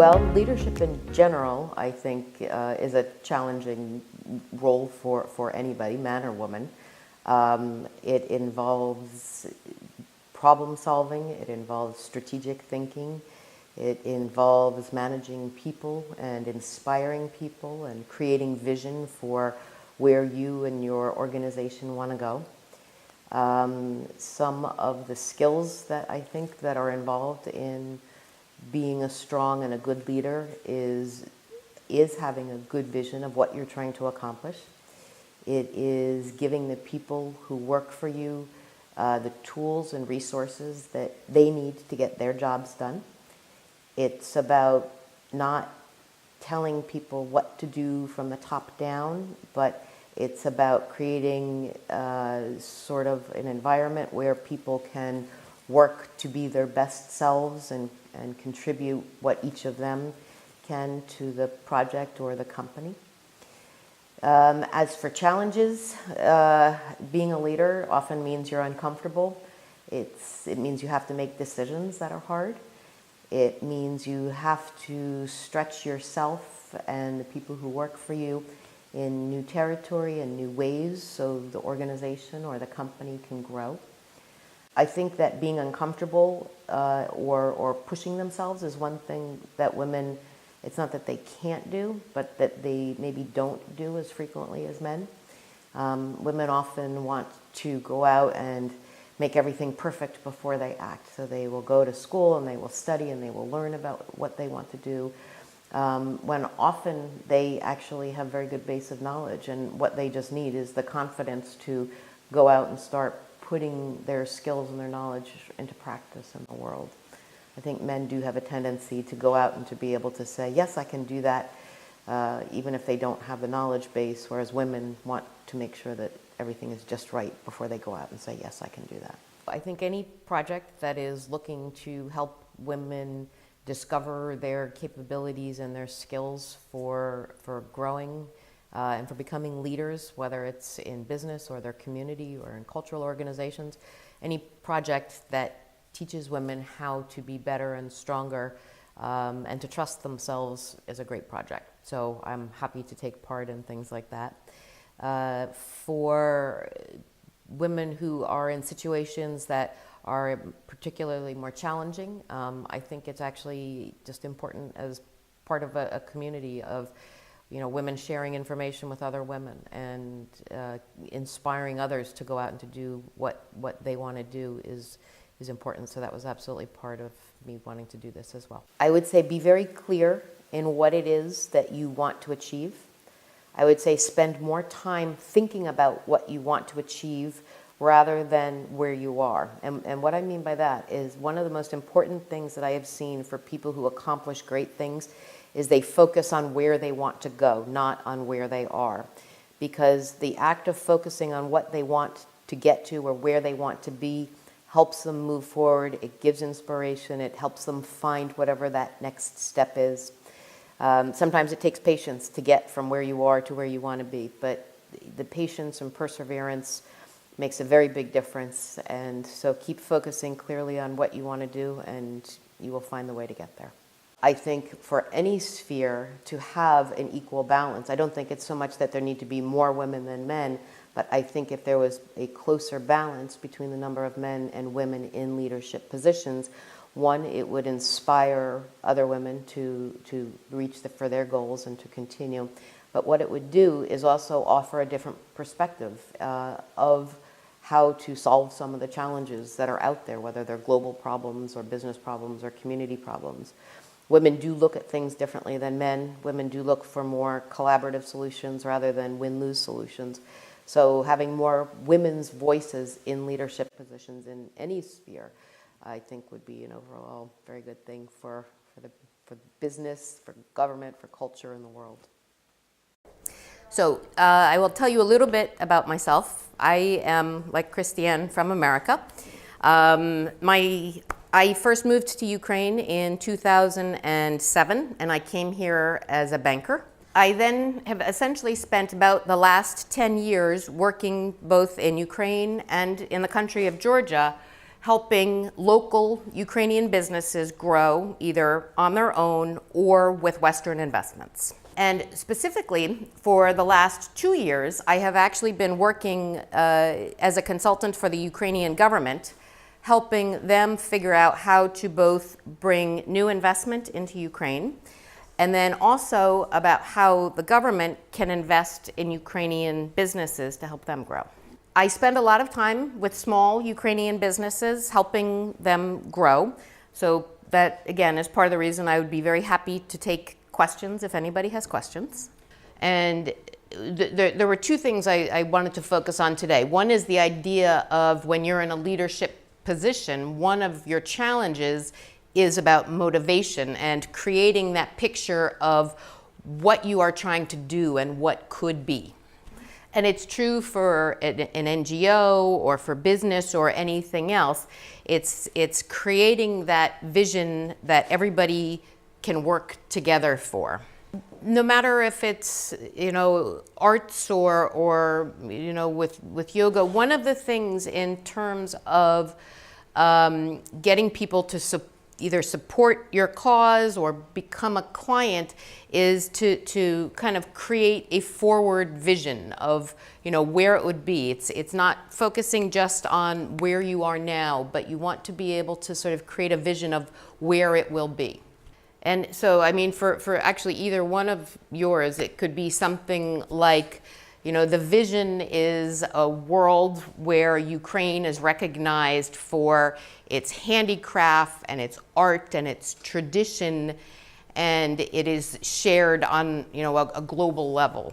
Well, leadership in general, I think, is a challenging role for anybody, man or woman. It involves problem solving, it involves strategic thinking, it involves managing people and inspiring people and creating vision for where you and your organization want to go. Some of the skills that I think that are involved in being a strong and a good leader is having a good vision of what you're trying to accomplish. It is giving the people who work for you the tools and resources that they need to get their jobs done. It's about not telling people what to do from the top down, but it's about creating sort of an environment where people can work to be their best selves and contribute what each of them can to the project or the company. As for challenges, being a leader often means you're uncomfortable. It means you have to make decisions that are hard. It means you have to stretch yourself and the people who work for you in new territory and new ways so the organization or the company can grow. I think that being uncomfortable or pushing themselves is one thing that women, it's not that they can't do, but that they maybe don't do as frequently as men. Women often want to go out and make everything perfect before they act. So they will go to school and they will study and they will learn about what they want to do, when often they actually have very good base of knowledge, and what they just need is the confidence to go out and start putting their skills and their knowledge into practice in the world. I think men do have a tendency to go out and to be able to say, yes, I can do that, even if they don't have the knowledge base, whereas women want to make sure that everything is just right before they go out and say, yes, I can do that. I think any project that is looking to help women discover their capabilities and their skills for growing and for becoming leaders, whether it's in business or their community or in cultural organizations, any project that teaches women how to be better and stronger and to trust themselves is a great project. So I'm happy to take part in things like that. For women who are in situations that are particularly more challenging, I think it's actually just important as part of a community of women sharing information with other women and inspiring others to go out and to do what they want to do is important. So that was absolutely part of me wanting to do this as well. I would say be very clear in what it is that you want to achieve. I would say spend more time thinking about what you want to achieve rather than where you are. And what I mean by that is one of the most important things that I have seen for people who accomplish great things is they focus on where they want to go, not on where they are. Because the act of focusing on what they want to get to or where they want to be helps them move forward, it gives inspiration, it helps them find whatever that next step is. Sometimes it takes patience to get from where you are to where you want to be, but the patience and perseverance makes a very big difference, and so keep focusing clearly on what you want to do and you will find the way to get there. I think for any sphere to have an equal balance, I don't think it's so much that there need to be more women than men, but I think if there was a closer balance between the number of men and women in leadership positions, one, it would inspire other women to reach for their goals and to continue. But what it would do is also offer a different perspective of how to solve some of the challenges that are out there, whether they're global problems or business problems or community problems. Women do look at things differently than men. Women do look for more collaborative solutions rather than win-lose solutions. So having more women's voices in leadership positions in any sphere, I think would be an overall very good thing for business, for government, for culture in the world. So I will tell you a little bit about myself. I am, like Christiane, from America. I first moved to Ukraine in 2007, and I came here as a banker. I then have essentially spent about the last 10 years working both in Ukraine and in the country of Georgia helping local Ukrainian businesses grow either on their own or with Western investments. And specifically, for the last 2 years, I have actually been working as a consultant for the Ukrainian government, helping them figure out how to both bring new investment into Ukraine, and then also about how the government can invest in Ukrainian businesses to help them grow. I spend a lot of time with small Ukrainian businesses, helping them grow. So that, again, is part of the reason I would be very happy to take questions if anybody has questions. And there were two things I wanted to focus on today. One is the idea of when you're in a leadership position, one of your challenges is about motivation and creating that picture of what you are trying to do and what could be. And it's true for an NGO or for business or anything else. It's creating that vision that everybody can work together for. No matter if it's, arts or with yoga, one of the things in terms of getting people to either support your cause or become a client is to kind of create a forward vision of where it would be. It's not focusing just on where you are now, but you want to be able to sort of create a vision of where it will be. And so, for actually either one of yours, it could be something like, the vision is a world where Ukraine is recognized for its handicraft and its art and its tradition, and it is shared on, a global level.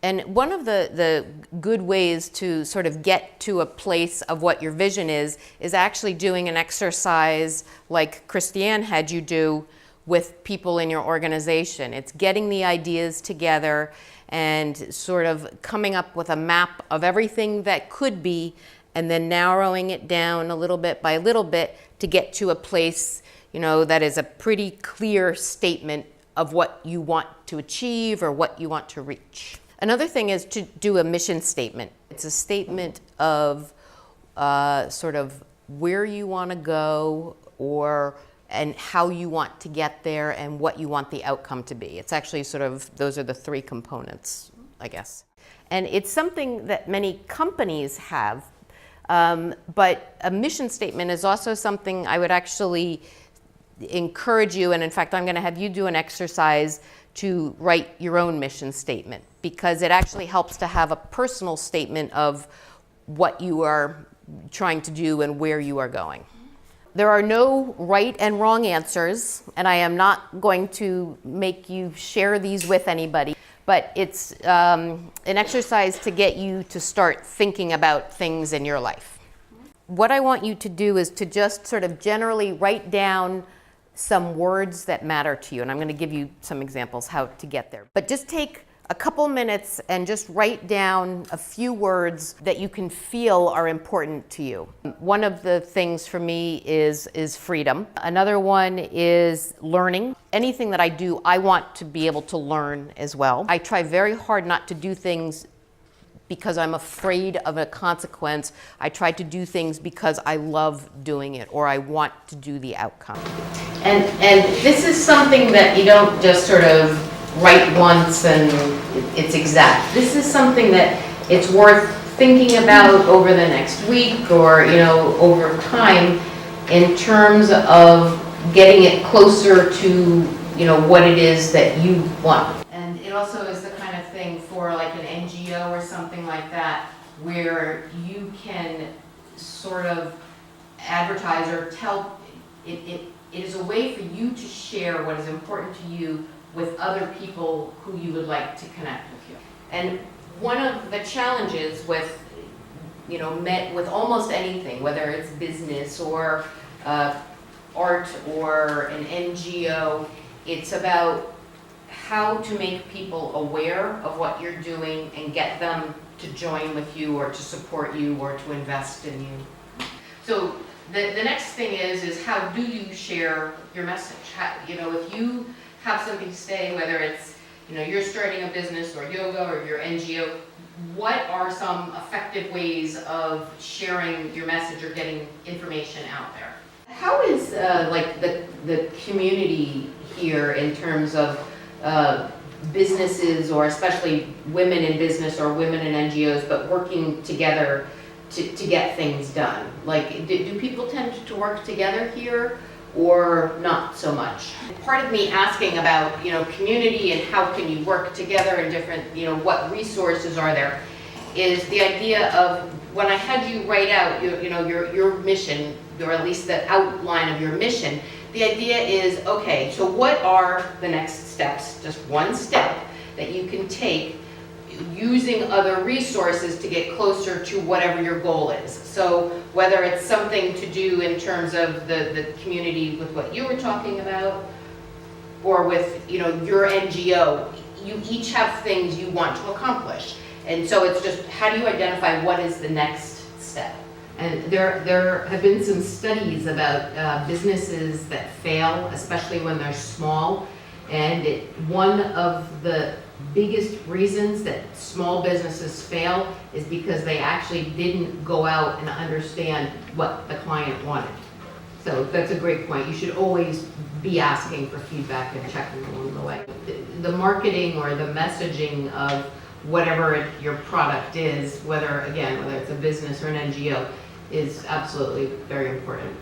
And one of the good ways to sort of get to a place of what your vision is actually doing an exercise like Christiane had you do with people in your organization. It's getting the ideas together and sort of coming up with a map of everything that could be, and then narrowing it down a little bit by little bit to get to a place, that is a pretty clear statement of what you want to achieve or what you want to reach. Another thing is to do a mission statement. It's a statement of sort of where you want to go and how you want to get there and what you want the outcome to be. It's actually sort of, those are the three components, I guess. And it's something that many companies have, but a mission statement is also something I would actually encourage you, and in fact, I'm going to have you do an exercise to write your own mission statement, because it actually helps to have a personal statement of what you are trying to do and where you are going. There are no right and wrong answers, and I am not going to make you share these with anybody, but it's an exercise to get you to start thinking about things in your life. What I want you to do is to just sort of generally write down some words that matter to you, and I'm going to give you some examples how to get there. But just take a couple minutes and just write down a few words that you can feel are important to you. One of the things for me is freedom. Another one is learning. Anything that I do, I want to be able to learn as well. I try very hard not to do things because I'm afraid of a consequence. I try to do things because I love doing it or I want to do the outcome. And this is something that you don't just sort of write once and it's exact. This is something that it's worth thinking about over the next week or over time in terms of getting it closer to what it is that you want. And it also is the kind of thing for like an NGO or something like that where you can sort of advertise or tell it is a way for you to share what is important to you with other people who you would like to connect with you. And one of the challenges with, with almost anything, whether it's business or art or an NGO, it's about how to make people aware of what you're doing and get them to join with you or to support you or to invest in you. So the next thing is how do you share your message? If you have something to say, whether it's you're starting a business or yoga or your NGO, what are some effective ways of sharing your message or getting information out there? How is like the community here in terms of businesses, or especially women in business or women in NGOs, but working together to get things done? Like, do people tend to work together here, or not so much? Part of me asking about, community and how can you work together in different, what resources are there, is the idea of, when I had you write out your mission, or at least the outline of your mission, the idea is, okay, so what are the next steps, just one step that you can take using other resources to get closer to whatever your goal is. So whether it's something to do in terms of the community with what you were talking about, or with your NGO, you each have things you want to accomplish. And so it's just, how do you identify what is the next step? And there have been some studies about businesses that fail, especially when they're small. And one of the biggest reasons that small businesses fail is because they actually didn't go out and understand what the client wanted. So that's a great point. You should always be asking for feedback and checking along the way. The marketing or the messaging of whatever your product is, whether it's a business or an NGO, is absolutely very important.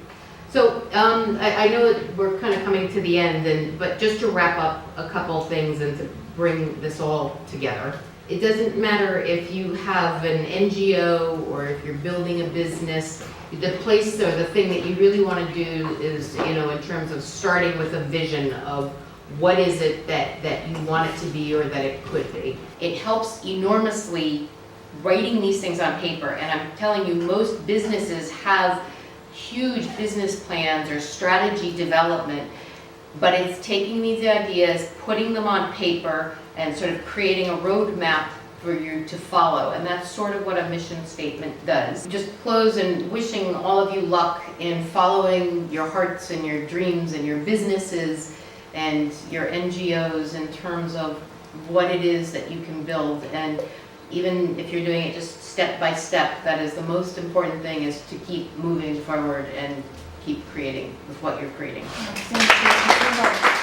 So I know that we're kind of coming to the end, but just to wrap up a couple things and to bring this all together. It doesn't matter if you have an NGO or if you're building a business. The place or the thing that you really want to do is, in terms of starting with a vision of what is it that you want it to be or that it could be. It helps enormously writing these things on paper, and I'm telling you, most businesses have huge business plans or strategy development, but it's taking these ideas, putting them on paper, and sort of creating a roadmap for you to follow, and that's sort of what a mission statement does. Just close and wishing all of you luck in following your hearts and your dreams and your businesses and your NGOs in terms of what it is that you can build. And even if you're doing it just step by step, that is the most important thing, is to keep moving forward and keep creating with what you're creating. Thank you.